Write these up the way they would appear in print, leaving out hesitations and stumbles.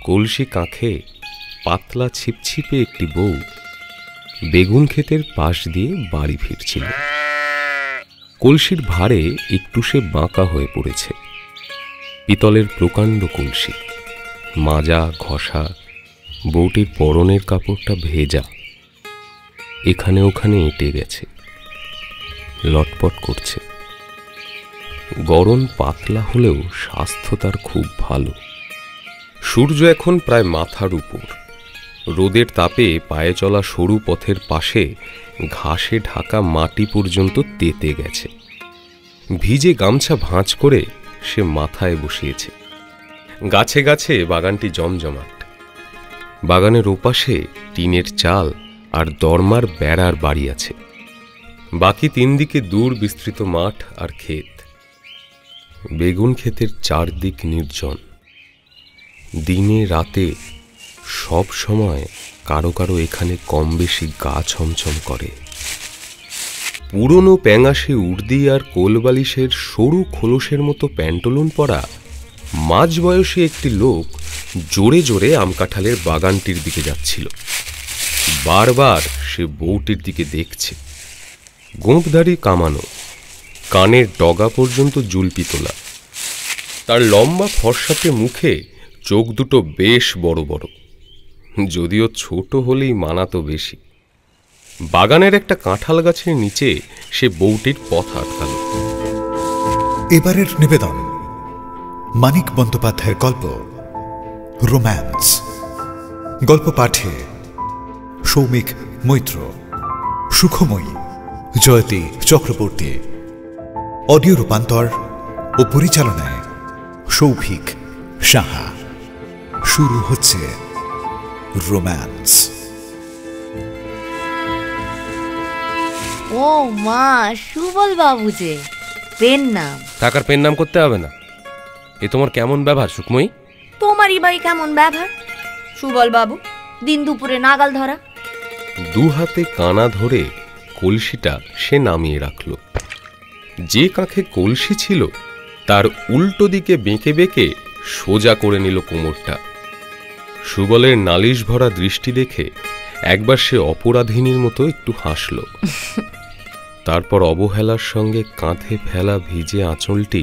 কলসি কাঁখে পাতলা ছিপছিপে একটি বউ বেগুন ক্ষেতের পাশ দিয়ে বাড়ি ফিরছিল। কলসির ভারে একটু সে বাঁকা হয়ে পড়েছে। পিতলের প্রকাণ্ড কলসি, মাজা ঘষা, বউটির পরনের কাপড়টা ভেজা, এখানে ওখানে এঁটে গেছে, লটপট করছে। গরম পাতলা হলেও স্বাস্থ্য তার খুব ভালো। সূর্য এখন প্রায় মাথার উপর। রোদের তাপে পায়ে চলা সরু পথের পাশে ঘাসে ঢাকা মাটি পর্যন্ত তেতে গেছে। ভিজে গামছা ভাঁজ করে সে মাথায় বসিয়েছে। গাছে গাছে বাগানটি জমজমাট। বাগানের ওপাশে টিনের চাল আর দরমার বেড়ার বাড়ি আছে। বাকি 3 দিকে দূর বিস্তৃত মাঠ আর ক্ষেত। বেগুন ক্ষেতের চারদিক নির্জন। দিনে রাতে সব সময় কারো কারো এখানে কম বেশি গা ছমছম করে। পুরনো প্যাঙাশে উর্দি আর কোলবালিশের সরু খোলসের মতো প্যান্টলুন পরা মাঝ বয়সী একটি লোক জোরে জোরে আমকাঁঠালের বাগানটির দিকে যাচ্ছিল। বারবার সে বউটির দিকে দেখছে। গোঁপদাড়ি কামানো, কানের ডগা পর্যন্ত জুলপি তোলা। তার লম্বা ফর্সাটে মুখে চোখ দুটো বেশ বড় বড়, যদিও ছোট হলেই মানাতো বেশি। বাগানের একটা কাঁঠাল গাছের নিচে সে বউটির পথ আটকাল। এবারের নিবেদন মানিক বন্দ্যোপাধ্যায়ের গল্প রোম্যান্স। গল্প পাঠে সৌমিক মৈত্র, সুখময়ী জয়তী চক্রবর্তী, অডিও রূপান্তর ও পরিচালনায় সৌভিক সাহা। শুরু হচ্ছে রোম্যান্স। ও মা, সুবল বাবু যে পেন নাম। টাকার পেন নাম করতে হবে না। এ তোমার কেমন ব্যবহার সুখময়ী? তোমারই বাই কেমন ব্যবহার সুবল বাবু? দিন দুপুরে নাগাল ধরা। 2 হাতে কানা ধরে কলসিটা সে নামিয়ে রাখল। যে কাঁখে কলসি ছিল তার উল্টো দিকে বেঁকে বেঁকে সোজা করে নিল কোমরটা। সুবলের নালিশ ভরা দৃষ্টি দেখে একবার সে অপরাধিনীর মতো একটু হাসল। তারপর অবহেলার সঙ্গে কাঁধে ফেলা ভিজে আঁচলটি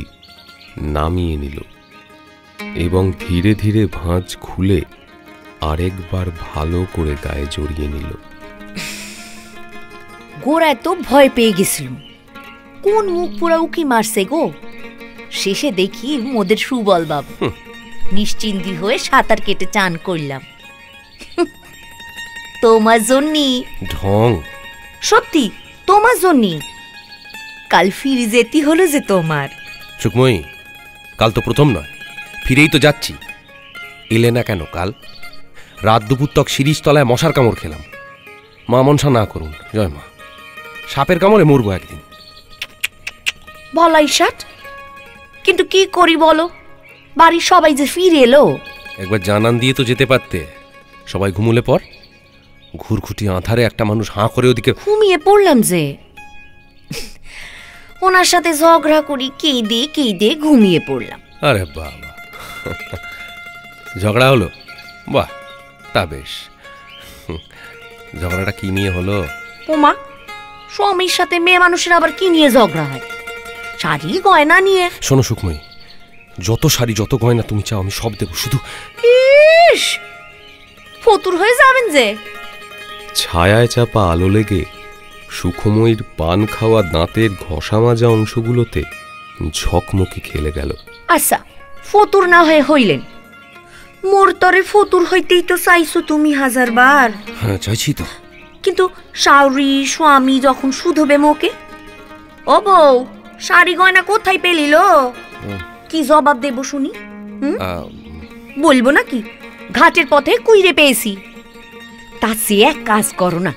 নামিয়ে নিল এবং ধীরে ধীরে ভাঁজ খুলে আরেকবার ভালো করে গায়ে জড়িয়ে নিল। গোড়ায় তো ভয় পেয়ে গেছিল, কোন মুখ পোড়া উকি মারছে গো। শেষে দেখি মোদের সুবল বাবু। নিশ্চিন্তি হয়ে সাঁতার কেটে চান করলাম তোমার জন্যই। ঢং। সত্যি তোমার জন্যই। কাল ফিরে যেতে হলো যে তোমার। সুখময়ী, কাল তো প্রথম নয়, ফিরেই তো যাচ্ছি। এলে না কেন কাল? রাত দুপুর তক শিরিষ তলায় মশার কামড় খেলাম। মা মনসা না করুন, জয় মা। সাপের কামড়ে মরবো একদিন। বলাই ষাট, কিন্তু কি করি বলো, বাড়ির সবাই যে ফিরে এলো। একবার জানান দিয়ে তো যেতে পারতে। সবাই ঘুমুলে পর ঘুরঘুটি আঁধারে একটা মানুষ হাঁ করে ওদিকে। ঘুমিয়ে পড়লাম যে, ওনার সাথে ঝগড়া করি কেঁদে কেঁদে ঘুমিয়ে পড়লাম। আরে বাবা, ঝগড়া হলো? বাহ, তা বেশ। ঝগড়াটা কি নিয়ে হলো? ওমা, স্বামীর সাথে মেয়ে মানুষের আবার কি নিয়ে ঝগড়া হয়? শাড়ি গয়না নিয়ে। শোনো সুখময়ী, যত শাড়ি যত গয়না তুমি চাও আমি সব দেবো, শুধু ইস, ফতুর হয়ে যাবেন যে। ছায়ায় চাপা আলো লেগে সুখময়ীর পান খাওয়া দাঁতের ঘষা মাজা অংশগুলোতে ঝকমকি খেলে গেল। আচ্ছা, ফতুর না হয়ে হইলেন, মোর তরে ফতুর হইতেই তো চাইছো তুমি 1000 বার। হ্যাঁ, চাইছি তো। কিন্তু শাওরি স্বামী যখন শুধবে মোকে, ও বউ শাড়ি গয়না কোথায় পেলিল? কি জবাব দেব শুনি? বলবো নাকি ঘাটের পথে কুইরে পেয়েছি? তার চেয়ে এক কাজ করো না,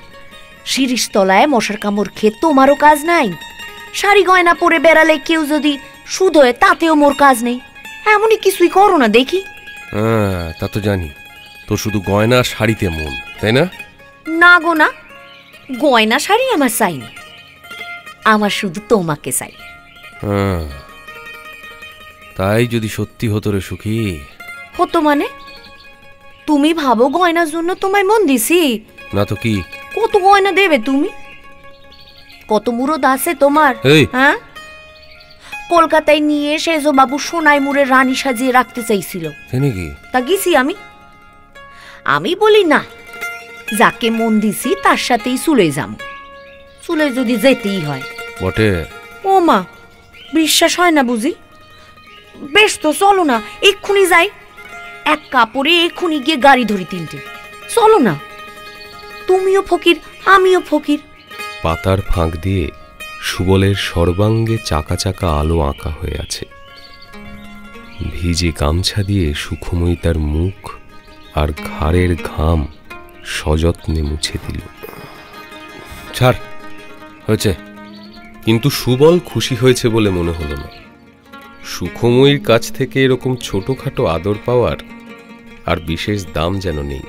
শিরিষ তলায় মশার কামড় খেয়ে তোমারও কাজ নাই। শাড়ি গয়না পরে বেড়ালে কেউ যদি শুধোয় তাতেও মোর কাজ নেই। এমনই কিছুই করো না দেখি। হ্যাঁ, তা তো জানি। তোর শুধু গয়না আর শাড়িতে মন, তাই না? না গো না, গয়না শাড়ি আমার চাইনি, আমার শুধু তোমাকে চাই। হ্যাঁ, তাই যদি সত্যি হতো রে সুখী। হতো মানে? তুমি ভাবো গয়নার জন্য তোমায় মন দিছি? না তো কি? কত গয়না দেবে তুমি? কত মুরদ আছে তোমার? হ্যাঁ, কলকাতায় নিয়ে সেজবাবু সোনাই মুড়ের রানী সাজিয়ে রাখতে চাইছিল, তা গেছি আমি বলি না, যাকে মন দিছি তার সাথেই চলে যাবো, চলে যদি যেতেই হয় বটে। ও মা, বিশ্বাস হয় না বুঝি? বেশ তো চলো না, এক্ষুনি যাই, এক কাপড়ে এক্ষুনি গিয়ে গাড়ি ধরি 3টে, চলো না। তুমিও ফকির, আমিও ফকির। পাতার ফাঁক দিয়ে সুবলের সর্বাঙ্গে চাকা চাকা আলো আঁকা হয়ে আছে। ভিজে গামছা দিয়ে সুখময়ী তার মুখ আর ঘাড়ের ঘাম সযত্নে মুছে দিল। ছাড়, হয়েছে। কিন্তু সুবল খুশি হয়েছে বলে মনে হলো না। সুখময়ীর কাছ থেকে এরকম ছোটখাটো আদর পাওয়ার আর বিশেষ দাম যেন নেই,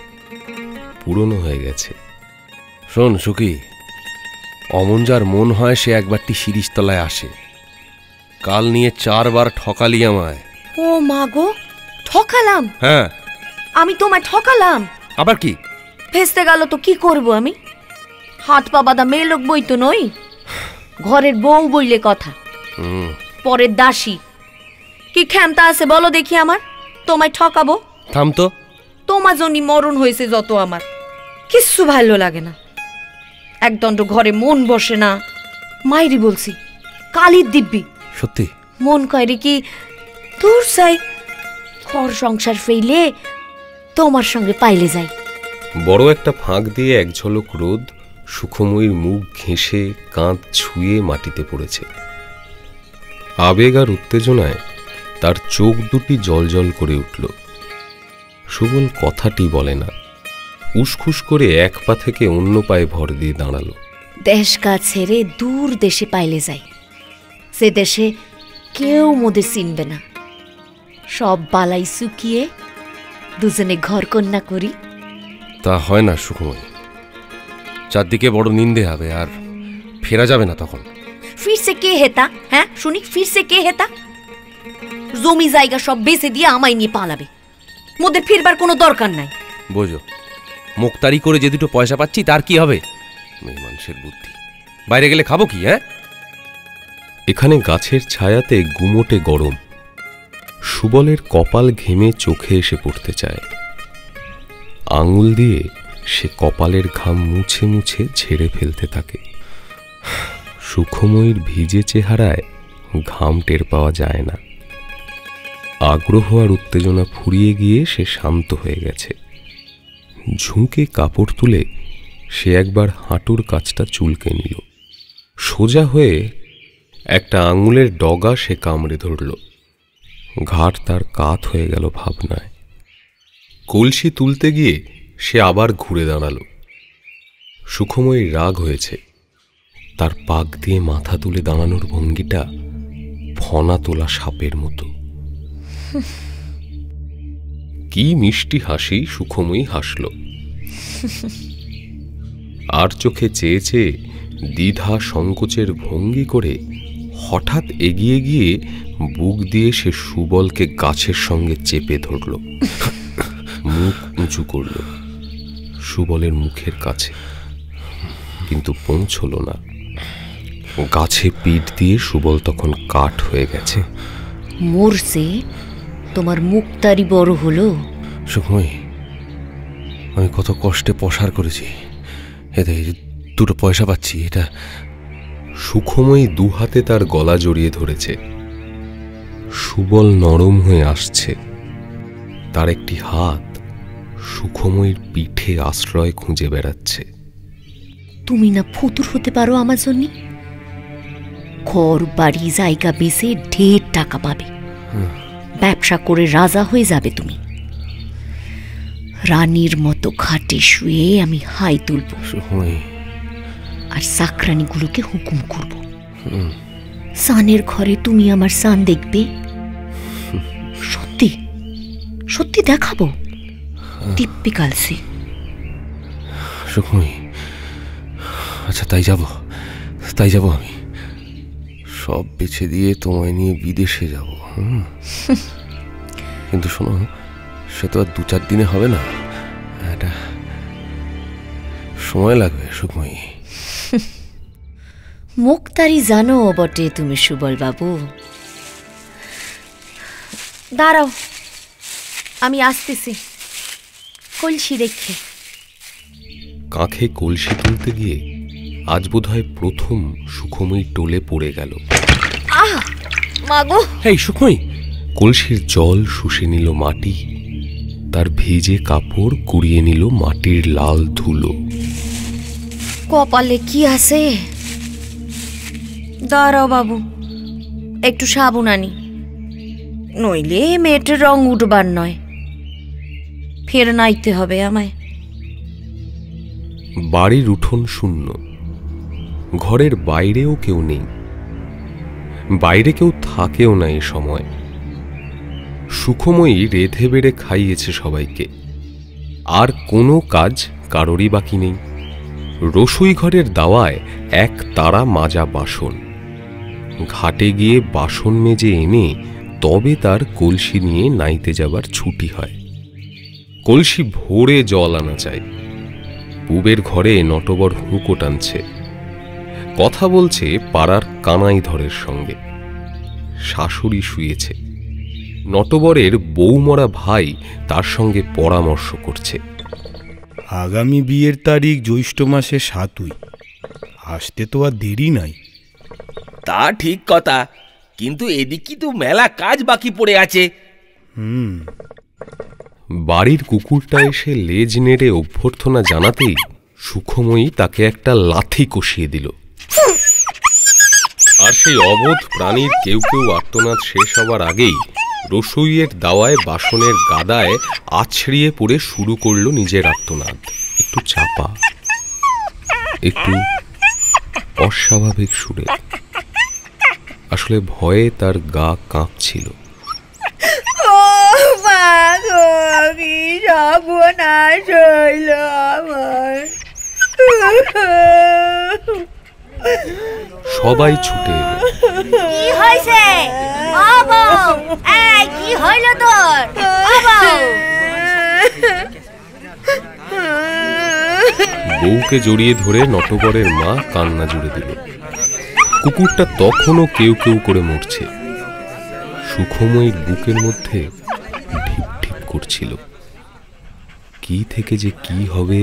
পুরনো হয়ে গেছে। শোন সুখী, অমন যার মন হয় সে একবারটি শিরিষতলায় আসে। কাল নিয়ে 4 বার ঠকালি আমায়। ও মা গো, ঠকালাম? হ্যাঁ। আমি তোমায় ঠকালাম? আবার কি? ফেসতে গেল তো কি করব আমি? হাত পা বাঁধা মেয়ে লোক বই তো নই, ঘরের বউ বইলে কথা, পরের দাসী। কি ক্ষমতা আছে বলো দেখি আমার তোমায় ঠকাবো? থাম তো। তোমার জন্যই মরণ হয়েছে যত, আমার কিচ্ছু ভালো লাগে না, একদণ্ড ঘরে মন বসে না। মাইরি বলছি, কালির দিব্যি সত্যি মন কয়রে কি দূর চাই, ঘর সংসার ফেলে তোমার সঙ্গে পাইলে যাই। বড় একটা ফাঁক দিয়ে এক ঝলক রোদ সুখময়ীর মুখ ঘেঁষে কাঁধ ছুঁয়ে মাটিতে পড়েছে। আবেগ আর উত্তেজনায় তার চোখ দুটি জলজল করে উঠল। সুবল কথাটি বলে না, উসখুস করে এক পা থেকে অন্য পায়ে ভর দিয়ে দাঁড়ালো। দেশ গা ছেড়ে দূর দেশে পাইলে যাই, সে দেশে কেউ মোদের চিনবে না, সব বালাই শুকিয়ে দুজনে ঘর কন্যা করি। তা হয় না সুখময়ী, চারদিকে বড় নিন্দে হবে, আর ফেরা যাবে না তখন। ফিরছে কে হেতা? হ্যাঁ শুনি, ফিরছে কে হেতা? জমি জায়গা সব বেচে দিয়ে আমায় নিয়ে পালাবে, মোদের ফিরবার কোনো দরকার নাই। বোঝো, মুক্তারি করে যে 2 পয়সা পাচ্ছি তার কি হবে? মেয়ে মানুষের বুদ্ধি, বাইরে গেলে খাবো কি? হ্যাঁ, এখানে গাছের ছায়াতে গুমোটে গরম। সুবলের কপাল ঘেমে চোখে এসে পড়তে চায়। আঙুল দিয়ে সে কপালের ঘাম মুছে মুছে ঝেড়ে ফেলতে থাকে। সুখময়ীর ভিজে চেহারায় ঘাম টের পাওয়া যায় না। আগ্রহ আর উত্তেজনা ফুরিয়ে গিয়ে সে শান্ত হয়ে গেছে। ঝুঁকে কাপড় তুলে সে একবার হাঁটুর কাছটা চুলকে নিল। সোজা হয়ে একটা আঙুলের ডগা সে কামড়ে ধরল। ঘাড় তার কাত হয়ে গেল ভাবনায়। কলসি তুলতে গিয়ে সে আবার ঘুরে দাঁড়ালো। সুখময়ীর রাগ হয়েছে। তার পাক দিয়ে মাথা তুলে দাঁড়ানোর ভঙ্গিটা ফনা তোলা সাপের মতো। কি মিষ্টি হাসি সুখময়ী হাসল। আর চোখে চেয়ে চেয়ে দ্বিধা সংকোচের ভঙ্গি করে হঠাৎ এগিয়ে গিয়ে বুক দিয়ে সে সুবলকে গাছের সঙ্গে চেপে ধরল। মুখ উঁচু করল সুবলের মুখের কাছে, কিন্তু পৌঁছল না। গাছে পিঠ দিয়ে সুবল তখন কাঠ হয়ে গেছে। মরছে তোমার মুক্তারি বড় হলো। সুখময়ী, আমি কত কষ্টে পসার করেছি, এতে 2 পয়সা পাচ্ছি, এটা। সুখময়ী 2 হাতে তার গলা জড়িয়ে ধরেছে। সুবল নরম হয়ে আসছে। তার একটি হাত সুখময়ীর পিঠে আশ্রয় খুঁজে বেড়াচ্ছে। তুমি না ফতুর হতে পারো আমার জন্য? ঘর বাড়ি জায়গা বেচে ঢের টাকা পাবে, ব্যবসা করে রাজা হয়ে যাবে তুমি। রানীর মতো খাটে শুয়ে আমি হাই তুলব, আর চাকরানিগুলোকে হুকুম করব। সানের ঘরে তুমি আমার সান দেখবে। সত্যি সত্যি দেখাবো, দিব্যি কালসে। সুখময়ী, আচ্ছা তাই যাব আমি। সব বেছে দিয়ে তোমায় নিয়ে বিদেশে যাব। কিন্তু শোনো, সে তো আর 2-4 দিনে হবে না। এটা সময় লাগবে সুখময়ী। মুক্তারি জানো বটে তুমি সুবল বাবু। দাঁড়াও, আমি আসতেছি কলসি রেখে। কাঁখে কলসি তুলতে গিয়ে আজ বোধহয় প্রথম সুখময়ী টোলে পড়ে গেল। মাগো, এই সুখময়ী! কলসির জল শুষে নিল মাটি, তার ভিজে কাপড় কুড়িয়ে নিল মাটির লাল ধুলো। কপালে কি আছে? দাঁড়াও বাবু, একটু সাবুন আনি, নইলে মেয়েটার রং উঠবার নয়। ফের নাইতে হবে আমায়। বাড়ির উঠোন শূন্য, ঘরের বাইরেও কেউ নেই, বাইরে কেউ থাকেও না এ সময়। সুখময়ী রেধে বেড়ে খাইয়েছে সবাইকে, আর কোনো কাজ কারোরই বাকি নেই। রসুই ঘরের দাওয়ায় এক তারা মাজা বাসন, ঘাটে গিয়ে বাসন মেজে এনে তবে তার কলসি নিয়ে নাইতে যাবার ছুটি হয়। কলসি ভরে জল আনা চাই। পুবের ঘরে নটবর হুঁকো টানছে, কথা বলছে পাড়ার কানাই ধরের সঙ্গে। শাশুড়ি শুয়েছে, নটবরের বউমরা ভাই তার সঙ্গে পরামর্শ করছে। আগামী বিয়ের তারিখ জ্যৈষ্ঠ মাসে 7ই, আসতে তো আর দেরি নাই। তা ঠিক কথা, কিন্তু এদিকে তো মেলা কাজ বাকি পড়ে আছে। বাড়ির কুকুরটা এসে লেজ নেড়ে অভ্যর্থনা জানাতেই সুখময়ী তাকে একটা লাথি কষিয়ে দিল। আর সেই অবোধ প্রাণীর কেউ কেউ আর্তনাদ শেষ হবার আগেই রসুইয়ের দাওয়ায় বাসনের গাদায় আছড়িয়ে পড়ে শুরু করল নিজের আর্তনাদ। একটু চাপা, একটু অস্বাভাবিক সুরে। আসলে ভয়ে তার গা কাঁপছিল। সবাই ছুটে এলো। কি হয়েছে? কি হইল তোর? বউকে জড়িয়ে ধরে নটবরের মা কান্না জুড়ে দিল। কুকুরটা তখনও কেউ কেউ করে মরছে। সুখময়ীর বুকের মধ্যে ঢিপ ঢিপ করছিল। কি থেকে যে কি হবে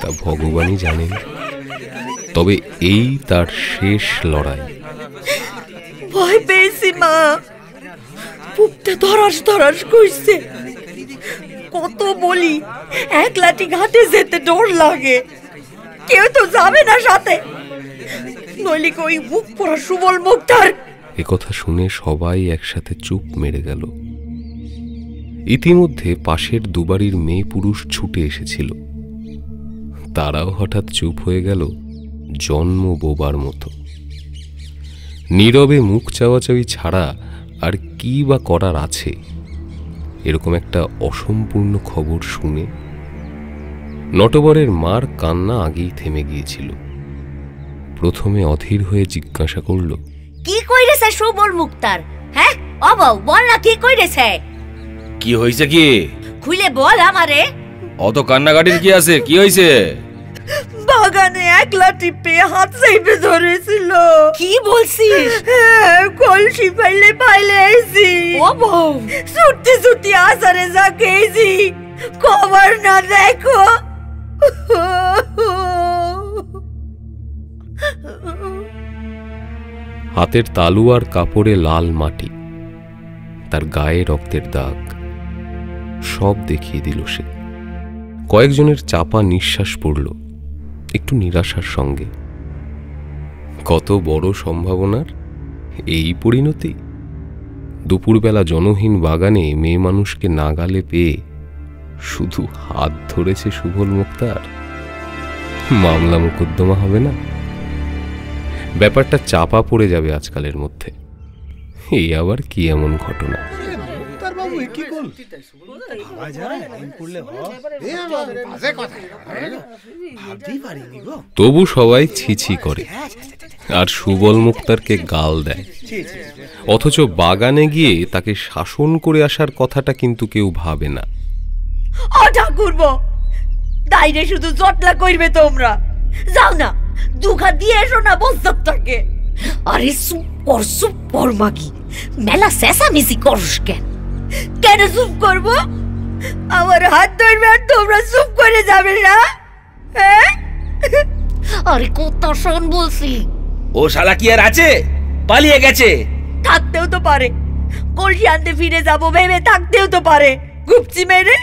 তা ভগবানই জানেন। তবে এই তার শেষ লড়াই। ভয় পেয়েছি মা, বুকটা ধরাস ধরাস করছে। কত বলি একলাটি ঘাটে যেতে ডর লাগে, কেউ তো যাবে না সাথে, নইলে ওই বুক পড়া সুবল মুক্তার। একথা শুনে সবাই একসাথে চুপ মেরে গেল। ইতিমধ্যে পাশের দুবাড়ির মেয়ে পুরুষ ছুটে এসেছিল, তারাও হঠাৎ চুপ হয়ে গেল জন্ম বোবার মতো। নীরবে মুখ চাওয়াচাওয়ি ছাড়া আর কি বা করার আছে এরকম একটা অসম্পূর্ণ খবর শুনে? নটবরের মার কান্না আগেই থেমে গিয়েছিল। প্রথমে অধীর হয়ে জিজ্ঞাসা করল, কি কইরেছে সুবল মুক্তার? হ্যাঁ অবৌ, বল না কি কইরেছে? কি হয়েছে? কি খুলে বল আমারে। অত কান্নাকাটির কি আছে? কি হয়েছে? বাগানে একলা টিপে হাত চেপে ধরেছিল। কি বলছিস? কলসি পাইলে পাইলে আইছি। ও বউ, ছুটতে ছুটতে আসারে যা খেয়েছি, খবর না দেখো। হাতের তালু আর কাপড়ে লাল মাটি, তার গায়ে রক্তের দাগ, সব দেখিয়ে দিল সে। কয়েকজনের চাপা নিঃশ্বাস পড়ল, একটু নিরাশার সঙ্গে। কত বড় সম্ভাবনার এই পরিণতি! দুপুরবেলা জনহীন বাগানে মেয়ে মানুষকে নাগালে পেয়ে শুধু হাত ধরেছে সুবল মুক্তার। মামলা মোকদ্দমা হবে না? ব্যাপারটা চাপা পড়ে যাবে আজকালের মধ্যে। এই আবার কি এমন ঘটনা? তবু সবাই ছিছি করে আর সুবল মুক্তারকে গাল দেয়, অথচ বাগানে গিয়ে তাকে শাসন করে আসার কথাটা কিন্তু কেউ ভাবে না। ও ঠাকুরপো, তাইরে শুধু জটলা করবে তোমরা। যাও না, দুঘা দিয়ে এসো না বস্তাটাকে। আরে চুপ কর মাগি, মেলা চেঁচামেচি করস কেন? কেন চুপ করবো? আমার হাত ধরবে আর তোমরা চুপ করে যাবে না? আরে কত শোন বলছি। ও শালা কি আর আছে? পালিয়ে গেছে। থাকতেও তো পারে, কলসি আনতে ফিরে যাবো ভেবে থাকতেও তো পারে গুপচি মেরে।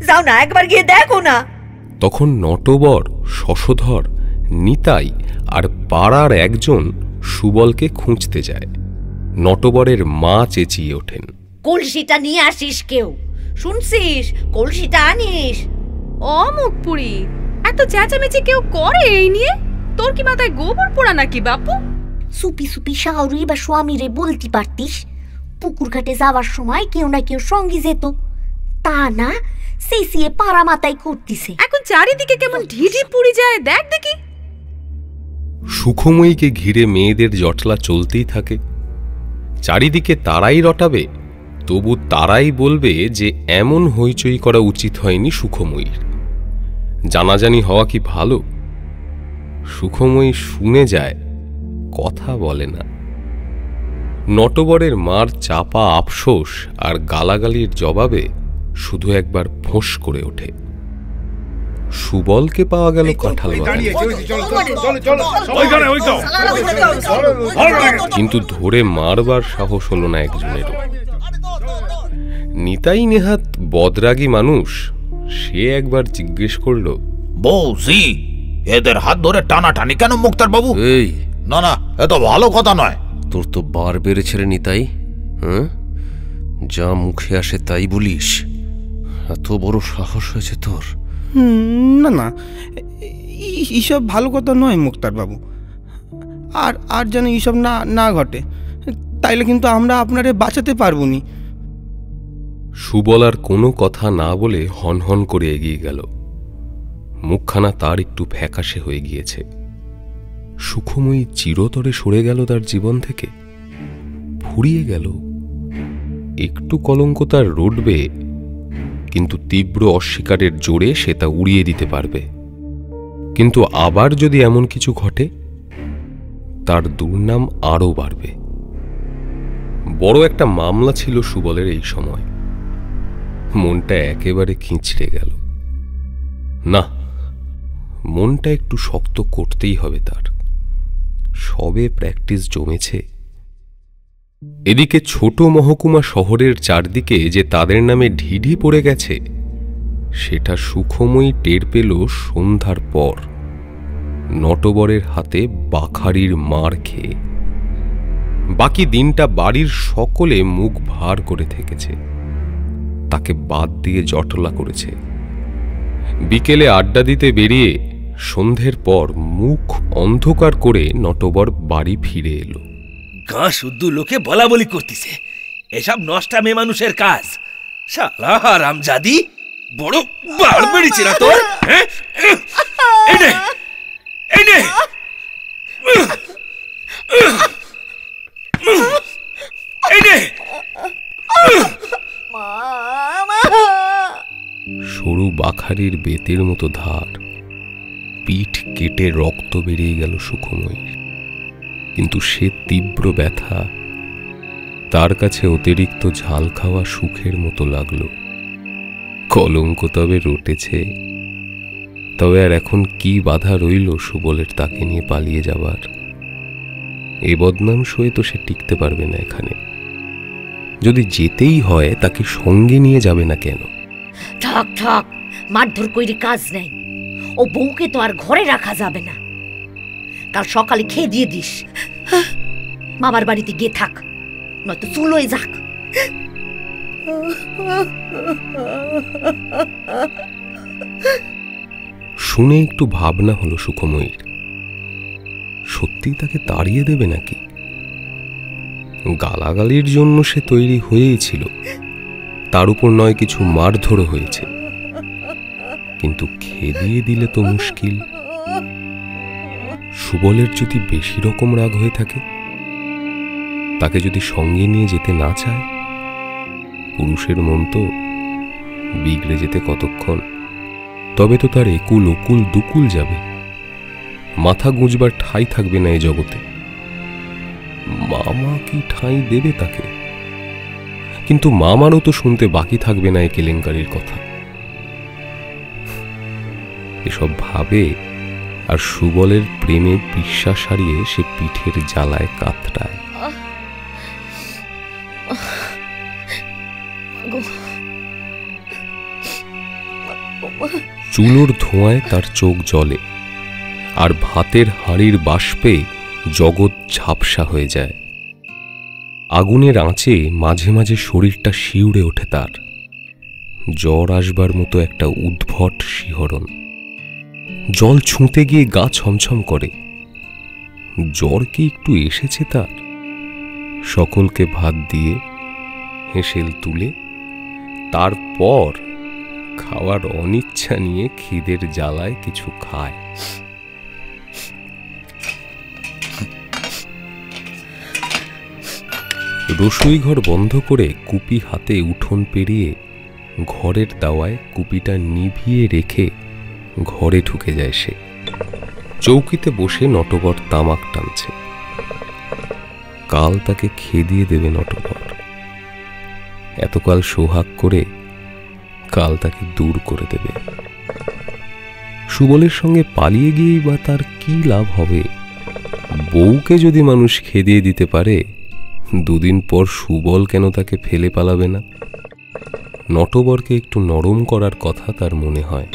যাও না, একবার গিয়ে দেখো না। তখন নটবর, শশধর, নিতাই আর পাড়ার একজন সুবলকে খুঁজতে যায়। নটবরের মা চেঁচিয়ে ওঠেন, কলসিটা নিয়ে আসিস, কেউ শুনছিস? কলসিটা আনিস। ও মুখপুরি, এত চেঁচামেচি কেউ করে এই নিয়ে? তোর কি মাথায় গোবর পোড়া নাকি বাপু? সুপি সুপি শাহরু বা স্বামীরে বলতে পারতিস পুকুর ঘাটে যাওয়ার সময় কেউ না কেউ সঙ্গে যেত, তা না চেঁচিয়ে পাড়া মাথায় করতিছে। এখন চারিদিকে কেমন ঢিঢি পুড়ি যায়, দেখ দেখি। সুখময়ীকে ঘিরে মেয়েদের জটলা চলতেই থাকে। চারিদিকে তারাই রটাবে, তবু তারাই বলবে যে এমন হইচই করা উচিত হয়নি সুখময়ীর। জানাজানি হওয়া কি ভালো? সুখময়ী শুনে যায়, কথা বলে না। নটবরের মার চাপা আফসোস আর গালাগালির জবাবে শুধু একবার ফোঁস করে ওঠে। সুবলকে পাওয়া গেল কাঁঠাল বাগানে, কিন্তু ধরে মারবার সাহস হলো না একজনেরও। নিতাই নেহাত বদরাগী মানুষ, সে একবার জিজ্ঞেস করল, বৌজি, এদের হাত ধরে টানাটানি কেন মুক্তার বাবু? এই না না, এ তো ভালো কথা নয়। তোর তো বার বেড়েছে রে নিতাই। হ্যাঁ, যা মুখে আসে তাই বলিস? এত বড় সাহস হয়েছে তোর? না না, এইসব ভালো কথা নয় মুক্তার বাবু। আর আর যেন এইসব না না ঘটে, তাইলে কিন্তু আমরা আপনারে বাঁচাতে পারবো নি। সুবল আর কোনো কথা না বলে হনহন করে এগিয়ে গেল। মুখখানা তার একটু ফ্যাকাশে হয়ে গিয়েছে। সুখময়ী চিরতরে সরে গেল তার জীবন থেকে, ফুরিয়ে গেল। একটু কলঙ্ক তার রটবে, কিন্তু তীব্র অস্বীকারের জোরে সে তা উড়িয়ে দিতে পারবে। কিন্তু আবার যদি এমন কিছু ঘটে, তার দুর্নাম আরও বাড়বে। বড় একটা মামলা ছিল সুবলের এই সময়। মনটা একেবারে খিঁচড়ে গেল। না, মনটা একটু শক্ত করতেই হবে তার। সবে প্র্যাকটিস জমেছে। এদিকে ছোট মহকুমা শহরের চারদিকে যে তাদের নামে ঢিঢি পড়ে গেছে, সেটা সুখময়ী টের পেল সন্ধ্যার পর, নটবরের হাতে বাখারির মার খেয়ে। বাকি দিনটা বাড়ির সকলে মুখ ভার করে থেকেছে, তাকে বাদ দিয়ে জটলা করেছে। বিকেলে আড্ডা দিতে বেরিয়ে সন্ধ্যের পর মুখ অন্ধকার করে নটবর বাড়ি ফিরে এলো। গাঁ শুদ্ধ লোকে বলা বলি করতেছে, এসব নষ্টা মেয়ে মানুষের কাজ। শালা হারামজাদি, বড় বাড় বেড়েছে না তোর? সরু বাখারির বেতের মতো ধার, পিঠ কেটে রক্ত বেরিয়ে গেল সুখময়ীর। কিন্তু সে তীব্র ব্যথা তার কাছে অতিরিক্ত ঝাল খাওয়া সুখের মতো লাগলো। কলঙ্ক তবে রটেছে, তবে আর এখন কি বাধা রইল সুবলের তাকে নিয়ে পালিয়ে যাবার? এ বদনাম সয়ে তো সে টিকতে পারবে না এখানে। যদি যেতেই হয়, তাকে সঙ্গে নিয়ে যাবে না কেন? থাক থাক, মারধর কইরে কাজ নেই। ও বউকে তো আর ঘরে রাখা যাবে না। কাল সকালে খেয়ে দিয়ে দিস, মামার বাড়িতে গিয়ে থাক, নয়তো চুলোয় যাক। শুনে একটু ভাবনা হলো সুখময়ীর। সত্যি তাকে তাড়িয়ে দেবে নাকি? গালাগালির জন্য সে তৈরি হয়েই ছিল, তার উপর নয় কিছু মারধরও হয়েছে। কিন্তু খেদিয়ে দিলে তো মুশকিল। সুবলের যদি বেশি রকম রাগ হয়ে থাকে, তাকে যদি সঙ্গে নিয়ে যেতে না চায়, পুরুষের মন তো বিগড়ে যেতে কতক্ষণ। তবে তো তার একুল ওকুল দুকুল যাবে, মাথা গুঁজবার ঠাঁই থাকবে না এ জগতে। মামা কি ঠাঁই দেবে তাকে? কিন্তু মামারও তো শুনতে বাকি থাকবে না এ কেলেঙ্কারির কথা। এসব ভাবে আর সুবলের প্রেমে বিশ্বাস হারিয়ে সে পিঠের জ্বালায় কাতরায়। চুলোর ধোঁয়ায় তার চোখ জ্বলে, আর ভাতের হাঁড়ির বাষ্পে জগৎ ঝাপসা হয়ে যায়। আগুনের আঁচে মাঝে মাঝে শরীরটা শিউরে ওঠে তার, জ্বর আসবার মতো একটা উদ্ভট শিহরণ। জল ছুঁতে গিয়ে গা ছমছম করে। জ্বর কি একটু এসেছে তার? সকলকে ভাত দিয়ে হেসেল তুলে তারপর খাওয়ার অনিচ্ছা নিয়ে খিদের জ্বালায় কিছু খায়। রসুই ঘর বন্ধ করে কুপি হাতে উঠোন পেরিয়ে ঘরের দাওয়ায় কুপিটা নিভিয়ে রেখে ঘরে ঢুকে যায় সে। চৌকিতে বসে নটবর তামাক টানছে। কাল তাকে খেদিয়ে দেবে নটবর। এতকাল সোহাগ করে কাল তাকে দূর করে দেবে। সুবলের সঙ্গে পালিয়ে গিয়েই বা তার কি লাভ হবে? বউকে যদি মানুষ খেদিয়ে দিতে পারে, দুদিন পর সুবল কেন তাকে ফেলে পালাবে না? নটবরকে একটু নরম করার কথা তার মনে হয়,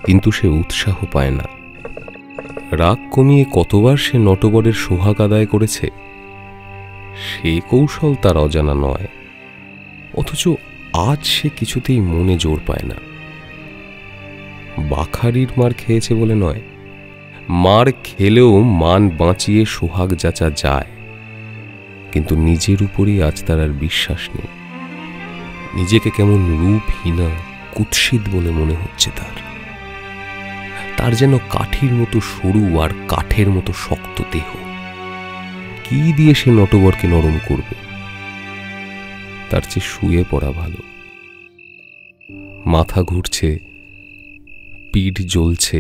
কিন্তু সে উৎসাহ পায় না। রাগ কমিয়ে কতবার সে নটবরের সোহাগ আদায় করেছে, সে কৌশল তার অজানা নয়। অথচ আজ সে কিছুতেই মনে জোর পায় না। বাখারির মার খেয়েছে বলে নয়, মার খেলেও মান বাঁচিয়ে সোহাগ যাচা যায়, কিন্তু নিজের উপরই আজ তার আর বিশ্বাস নেই। নিজেকে কেমন রূপহীনা কুৎসিত বলে মনে হচ্ছে তার। তার যেন কাঠির মতো সরু আর কাঠের মতো শক্ত দেহ। কি দিয়ে সে নটবরকে নরম করবে? তার চেয়ে শুয়ে পড়া ভালো। মাথা ঘুরছে, পিঠ জ্বলছে,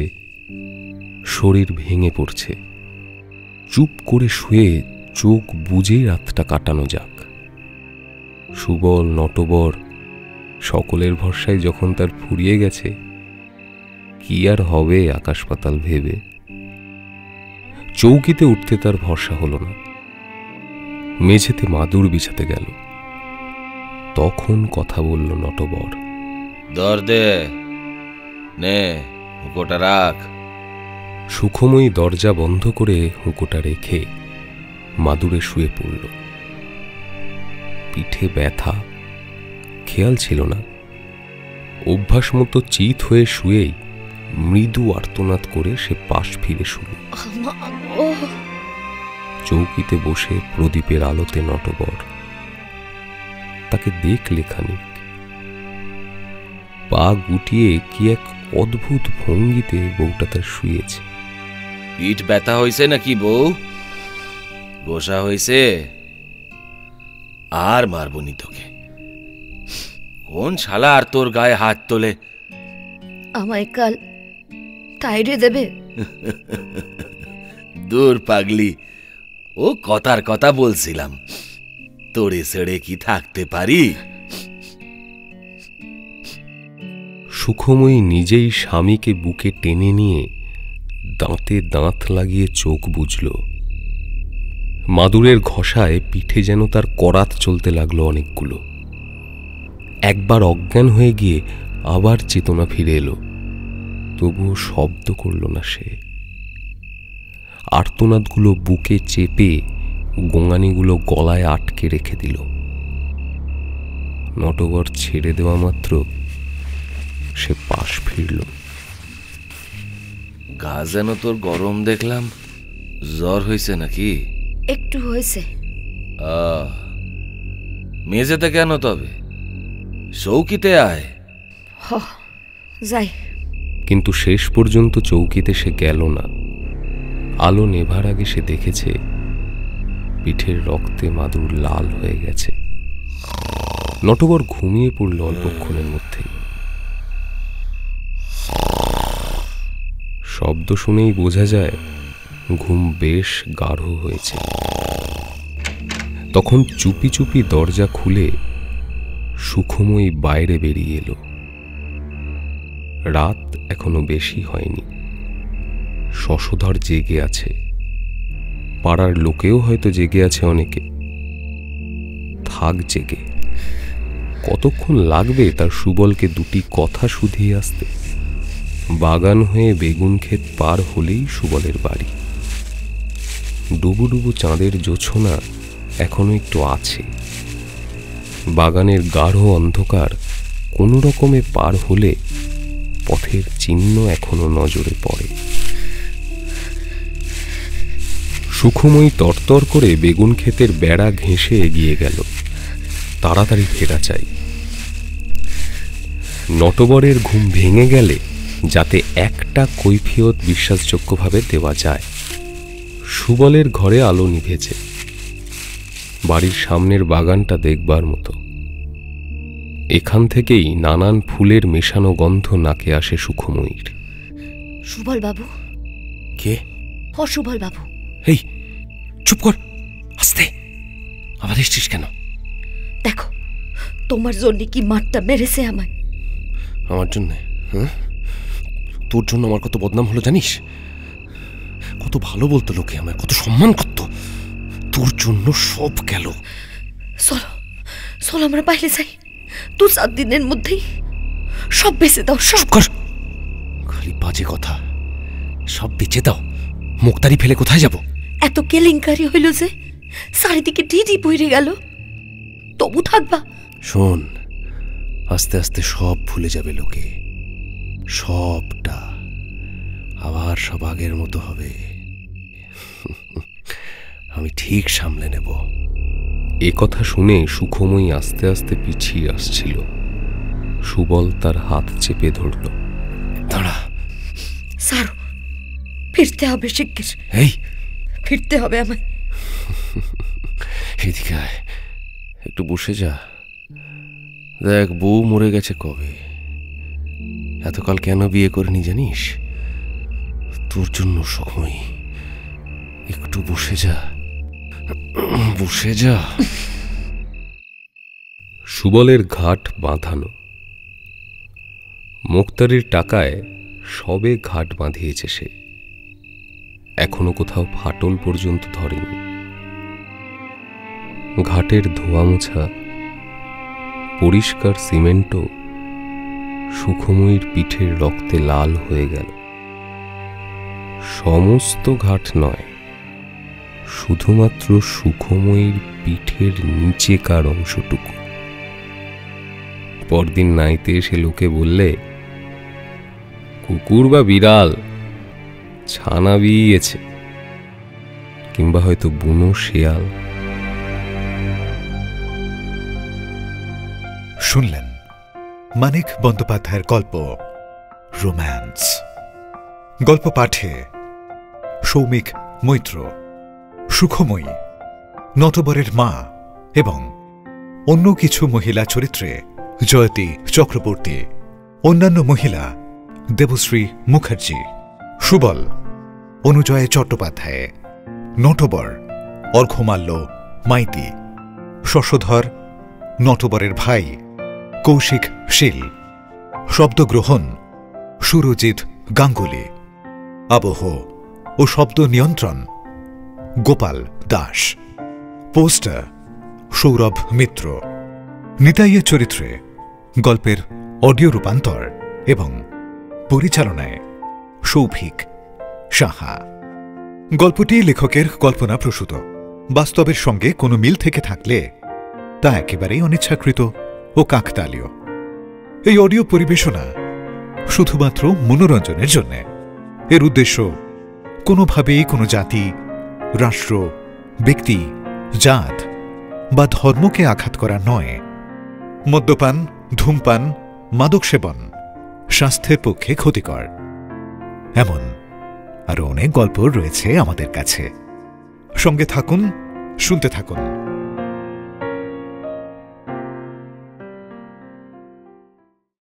শরীর ভেঙে পড়ছে। চুপ করে শুয়ে চোখ বুজে রাতটা কাটানো যাক। সুবল, নটবর সকলের ভরসায় যখন তার ফুরিয়ে গেছে, কি আর হবে আকাশ পাতাল ভেবে? চৌকিতে উঠতে তার ভরসা হলো না। মেঝেতে মাদুর বিছাতে গেল। তখন কথা বলল নটবর। দর দে, নে হুঁকোটা রাখ। সুখময়ী দরজা বন্ধ করে হুঁকোটা রেখে মাদুরে শুয়ে পড়ল। পিঠে ব্যথা, খেয়াল ছিল না। অভ্যাস মতো চিত হয়ে শুয়েই মৃদু আর্তনাদ করে সে পাশ ফিরে শুল। চৌকিতে বসে প্রদীপের আলোতে নটবর। তাকে দেখলে খানিক। পা গুটিয়ে কি এক অদ্ভুত ভঙ্গিতে বউটা তার শুয়েছে। পিঠ ব্যথা হয়েছে নাকি বউ? বসা হয়েছে? আর মারবনি তোকে। কোন শালা আর তোর গায়ে হাত তোলে? আমায় কাল তাইরে দেবে? দূর পাগলি, ও কথার কথা বলছিলাম। তোরে ছেড়ে কি থাকতে পারি? সুখময়ী নিজেই স্বামীকে বুকে টেনে নিয়ে দাঁতে দাঁত লাগিয়ে চোখ বুঝল। মাদুরের ঘষায় পিঠে যেন তার করাত চলতে লাগলো অনেকগুলো। একবার অজ্ঞান হয়ে গিয়ে আবার চেতনা ফিরে এলো, তবুও শব্দ করল না সে। আর্তনাদগুলো বুকে চেপে গোঙানিগুলো গলায় আটকে রেখে দিল। নটবর ছেড়ে দেওয়া মাত্র সে পাশ ফিরল। গা যেন তোর গরম দেখলাম। জ্বর হয়েছে নাকি? একটু হয়েছে। মেঝেতে কেন তবে? চৌকিতে আয়। যাই। কিন্তু শেষ পর্যন্ত চৌকিতে সে গেল না। আলো নেভার আগে সে দেখেছে পিঠের রক্তে মাদুর লাল হয়ে গেছে। নটবর ঘুমিয়ে পড়ল অল্পক্ষণের মধ্যেই। শব্দ শুনেই বোঝা যায় ঘুম বেশ গাঢ় হয়েছে। তখন চুপি চুপি দরজা খুলে সুখময়ী বাইরে বেরিয়ে এলো। রাত এখনো বেশি হয়নি। শশধর জেগে আছে, পাড়ার লোকেও হয়তো জেগে আছে, অনেকে। থাক জেগে, কতক্ষণ লাগবে তার সুবলকে দুটি কথা শুধিয়ে আসতে? বাগান হয়ে বেগুন ক্ষেত পার হলেই সুবলের বাড়ি। ডুবু ডুবু চাঁদের জোছনা এখনো একটু আছে। বাগানের গাঢ় অন্ধকার কোনো রকমে পার হলে পথের চিহ্ন এখনো নজরে পড়ে। সুখময়ী তরতর করে বেগুন ক্ষেতের বেড়া ঘেঁষে এগিয়ে গেল। তাড়াতাড়ি ফেরা চাই। নটবরের ঘুম ভেঙে গেলে যাতে একটা কৈফিয়ত বিশ্বাসযোগ্যভাবে দেওয়া যায়। সুবলের ঘরে আলো নিভেছে। বাড়ির সামনের বাগানটা দেখবার মতো। এখান থেকেই নানান ফুলের মেশানো গন্ধ নাকে আসে সুখময়ীর। সুবল বাবু। কে? সুবল বাবু। এই চুপ কর, আস্তে। আবার এসছিস কেন? দেখো তোমার জন্য কি মারটা মেরেছে আমায়। আমার জন্য? হ্যাঁ, তোর জন্য আমার কত বদনাম হলো জানিস? কত ভালো বলতো লোকে আমায়, কত সম্মান করতো। তোর জন্য সব গেল। চলো চলো আমরা বাইরে যাই। 2-4 দিনের মধ্যেই সব বেঁচে দাও। সব কর, খালি বাজে কথা। সব বেঁচে দাও? মুক্তারি ফেলে কোথায় যাব? এত কেলেঙ্কারি হইল যে চারিদিকে ঢিঢি বইরে গেল, তবু থাকবা? শোন, আস্তে আস্তে সব ভুলে যাবে লোকে। সবটা আবার সব আগের মতো হবে। আমি ঠিক সামলে নেব। এ কথা শুনে সুখময়ী আস্তে আস্তে পিছিয়ে আসছিল। সুবল তার হাত চেপে ধরল। দাঁড়া। সারো, ফিরতে হবে শিগগির। এই ফিরতে হবে আমায়। এদিকে আয়, একটু বসে যা। দেখ, বউ মরে গেছে কবে। এতকাল কেন বিয়ে করিনি জানিস? তোর জন্য সুখময়ী। একটু বসে যা, বসে যা। সুবলের ঘাট বাঁধানো। মুক্তারির টাকায় সবে ঘাট বাঁধিয়েছে সে। এখনো কোথাও ফাটল পর্যন্ত ধরেনি। ঘাটের ধোয়া মোছা পরিষ্কার সিমেন্টও সুখময়ীর পিঠের রক্তে লাল হয়ে গেল। সমস্ত ঘাট নয়, শুধুমাত্র সুখময়ীর পিঠের নিচেকার অংশটুকু। পরদিন নাইতে এসে লোকে বললে, কুকুর বা বিড়াল ছানা বিয়েছে, কিংবা হয়তো বুনো শেয়াল। শুনলেন মানিক বন্দ্যোপাধ্যায়ের গল্প রোম্যান্স। গল্প পাঠে সৌমিক মৈত্র, সুখময়ী, নটবরের মা এবং অন্য কিছু মহিলা চরিত্রে জয়তী চক্রবর্তী, অন্যান্য মহিলা দেবশ্রী মুখার্জি, সুবল অনুজয় চট্টোপাধ্যায়, নটবর অর্ঘ্যমাল্য মাইতি, শশধর নটবরের ভাই কৌশিক শীল, শব্দগ্রহণ সুরজিৎ গাঙ্গুলি, আবহ ও শব্দ নিয়ন্ত্রণ গোপাল দাস, পোস্টার সৌরভ মিত্র, নিতাইয়ের চরিত্রে গল্পের অডিও রূপান্তর এবং পরিচালনায় সৌভিক সাহা। গল্পটি লেখকের কল্পনা প্রসূত। বাস্তবের সঙ্গে কোনো মিল থেকে থাকলে তা একেবারেই অনিচ্ছাকৃত ও কাকতালীয়। এই অডিও পরিবেশনা শুধুমাত্র মনোরঞ্জনের জন্য। এর উদ্দেশ্য কোনোভাবেই কোনো জাতি, রাষ্ট্র, ব্যক্তি, জাত বা ধর্মকে আঘাত করা নয়। মদ্যপান, ধূমপান, মাদক সেবন স্বাস্থ্যের পক্ষে ক্ষতিকর। এমন আরো অনেক গল্প রয়েছে আমাদের কাছে। সঙ্গে থাকুন, শুনতে থাকুন।